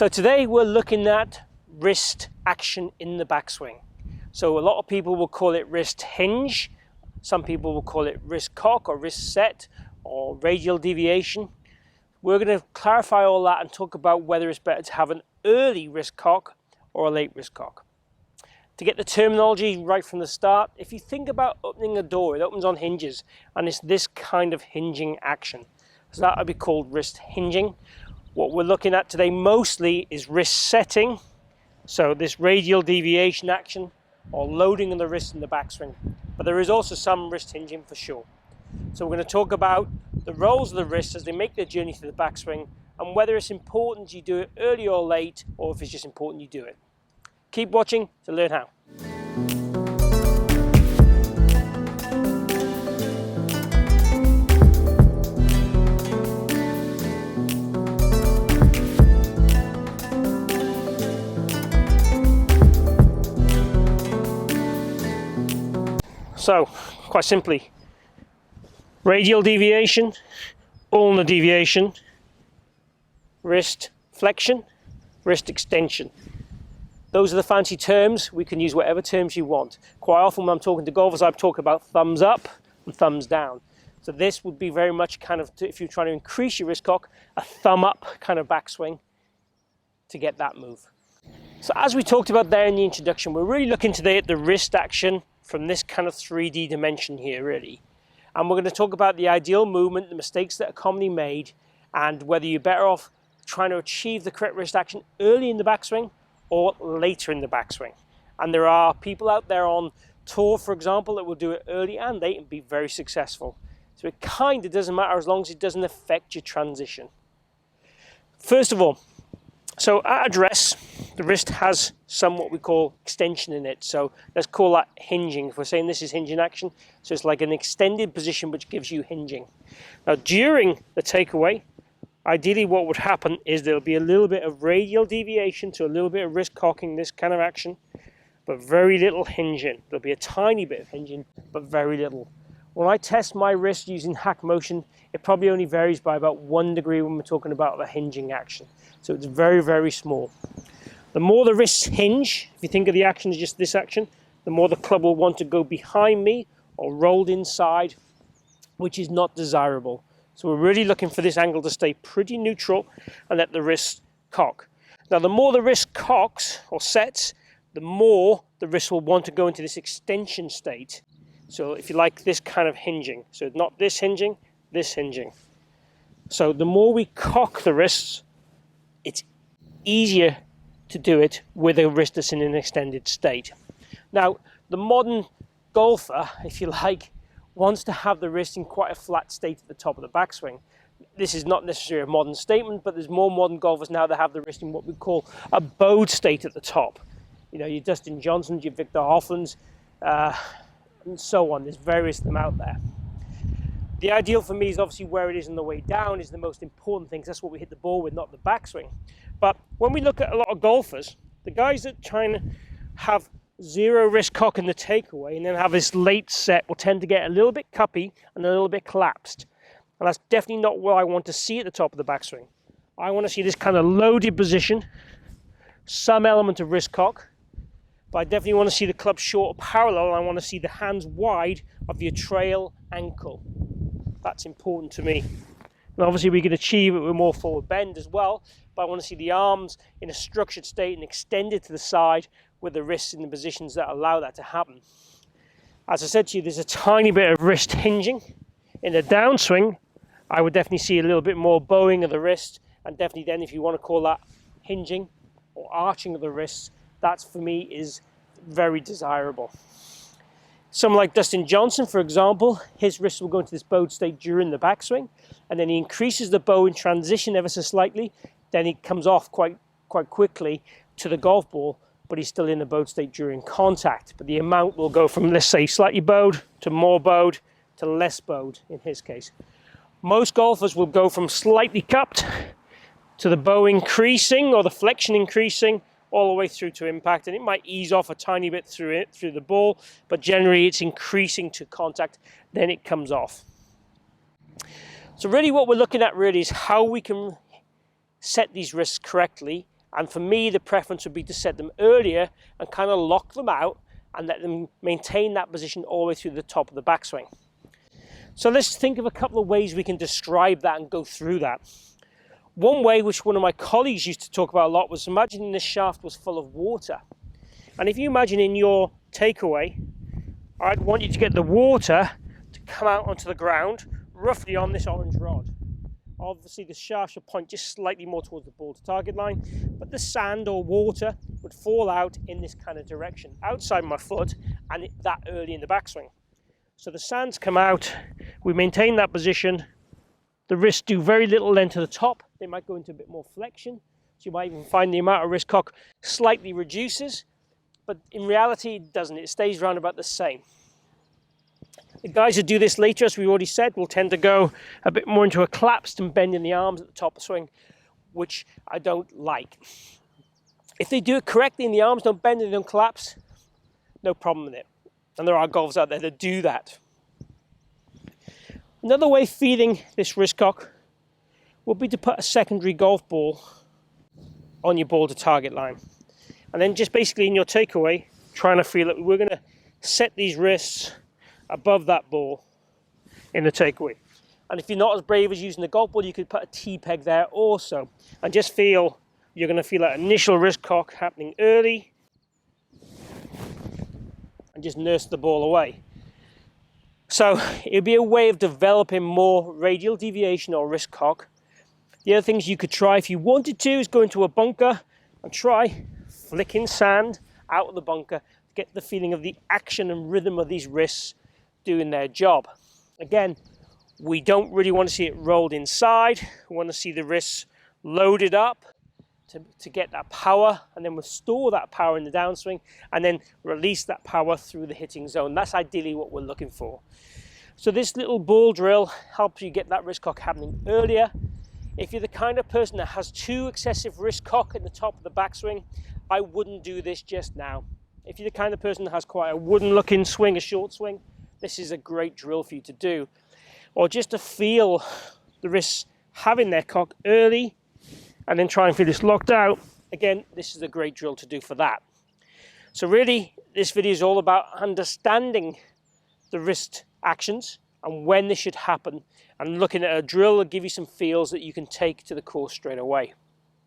So today we're looking at wrist action in the backswing. So a lot of people will call it wrist hinge. Some people will call it wrist cock or wrist set or radial deviation. We're going to clarify all that and talk about whether it's better to have an early wrist cock or a late wrist cock. To get the terminology right from the start, if you think about opening a door, it opens on hinges and it's this kind of hinging action. So that would be called wrist hinging. What we're looking at today mostly is wrist setting. So this radial deviation action or loading of the wrist in the backswing. But there is also some wrist hinging for sure. So we're going to talk about the roles of the wrist as they make their journey through the backswing and whether it's important you do it early or late, or if it's just important you do it. Keep watching to learn how. So, quite simply, radial deviation, ulnar deviation, wrist flexion, wrist extension. Those are the fancy terms. We can use whatever terms you want. Quite often when I'm talking to golfers, I talk about thumbs up and thumbs down. So this would be very much kind of, if you're trying to increase your wrist cock, a thumb up kind of backswing to get that move. So as we talked about there in the introduction, we're really looking today at the wrist action from this kind of 3D dimension here, really. And we're going to talk about the ideal movement, the mistakes that are commonly made, and whether you're better off trying to achieve the correct wrist action early in the backswing or later in the backswing. And there are people out there on tour, for example, that will do it early and late and be very successful. So it kind of doesn't matter as long as it doesn't affect your transition. First of all, so at address, the wrist has some what we call extension in it. So let's call that hinging. If we're saying this is hinging action, so it's like an extended position which gives you hinging. Now during the takeaway, ideally what would happen is there'll be a little bit of radial deviation to a little bit of wrist cocking, this kind of action, but very little hinging. There'll be a tiny bit of hinging, but very little. When I test my wrist using hack motion, it probably only varies by about 1 degree when we're talking about the hinging action. So it's very, very small. The more the wrists hinge, if you think of the action as just this action, the more the club will want to go behind me or rolled inside, which is not desirable. So we're really looking for this angle to stay pretty neutral and let the wrist cock. Now the more the wrist cocks or sets, the more the wrist will want to go into this extension state. So if you like, this kind of hinging. So not this hinging, this hinging. So the more we cock the wrists, it's easier to do it with a wrist that's in an extended state. Now, the modern golfer, if you like, wants to have the wrist in quite a flat state at the top of the backswing. This is not necessarily a modern statement, but there's more modern golfers now that have the wrist in what we call a bowed state at the top. You know, your Dustin Johnsons, your Victor Hovlands, and so on. There's various of them out there. The ideal for me is obviously where it is on the way down is the most important thing. That's what we hit the ball with, not the backswing. But when we look at a lot of golfers, the guys that try and have zero wrist cock in the takeaway and then have this late set will tend to get a little bit cuppy and a little bit collapsed. And that's definitely not what I want to see at the top of the backswing. I want to see this kind of loaded position, some element of wrist cock, but I definitely want to see the club short or parallel, and I want to see the hands wide of your trail ankle. That's important to me. And obviously we can achieve it with more forward bend as well, but I want to see the arms in a structured state and extended to the side with the wrists in the positions that allow that to happen. As I said to you, there's a tiny bit of wrist hinging. In the downswing, I would definitely see a little bit more bowing of the wrist, and definitely then if you want to call that hinging or arching of the wrists, that for me is very desirable. Someone like Dustin Johnson, for example, his wrists will go into this bowed state during the backswing, and then he increases the bow in transition ever so slightly, then he comes off quite quickly to the golf ball, but he's still in a bowed state during contact. But the amount will go from, let's say, slightly bowed to more bowed to less bowed in his case. Most golfers will go from slightly cupped to the bow increasing or the flexion increasing all the way through to impact, and it might ease off a tiny bit through the ball, but generally it's increasing to contact, then it comes off. So really what we're looking at really is how we can set these wrists correctly And for me, the preference would be to set them earlier and kind of lock them out and let them maintain that position all the way through the top of the backswing. So let's think of a couple of ways we can describe that and go through that. One way, which one of my colleagues used to talk about a lot, was imagining this shaft was full of water. And if you imagine in your takeaway, I'd want you to get the water to come out onto the ground, roughly on this orange rod. Obviously the shaft should point just slightly more towards the ball to target line, but the sand or water would fall out in this kind of direction, outside my foot, and that early in the backswing. So the sands come out, we maintain that position, the wrists do very little length to the top, they might go into a bit more flexion, so you might even find the amount of wrist cock slightly reduces, but in reality it doesn't, it stays around about the same. The guys who do this later, as we already said, will tend to go a bit more into a collapsed and bend in the arms at the top of the swing, which I don't like. If they do it correctly and the arms don't bend and they don't collapse, no problem with it. And there are golfers out there that do that. Another way of feeling this wrist cock would be to put a secondary golf ball on your ball to target line. And then just basically in your takeaway, trying to feel it. We're going to set these wrists above that ball in the takeaway. And if you're not as brave as using the golf ball, you could put a T-peg there also. And just feel, you're going to feel that initial wrist cock happening early. And just nurse the ball away. So it'd be a way of developing more radial deviation or wrist cock. The other things you could try if you wanted to is go into a bunker and try flicking sand out of the bunker to get the feeling of the action and rhythm of these wrists doing their job. Again, we don't really want to see it rolled inside. We want to see the wrists loaded up to get that power, and then we'll store that power in the downswing and then release that power through the hitting zone. That's ideally what we're looking for. So this little ball drill helps you get that wrist cock happening earlier. If you're the kind of person that has too excessive wrist cock at the top of the backswing, I wouldn't do this just now. If you're the kind of person that has quite a wooden looking swing, a short swing, this is a great drill for you to do. Or just to feel the wrists having their cock early and then try and feel this locked out. Again, this is a great drill to do for that. So really, this video is all about understanding the wrist actions and when this should happen, and looking at a drill will give you some feels that you can take to the course straight away.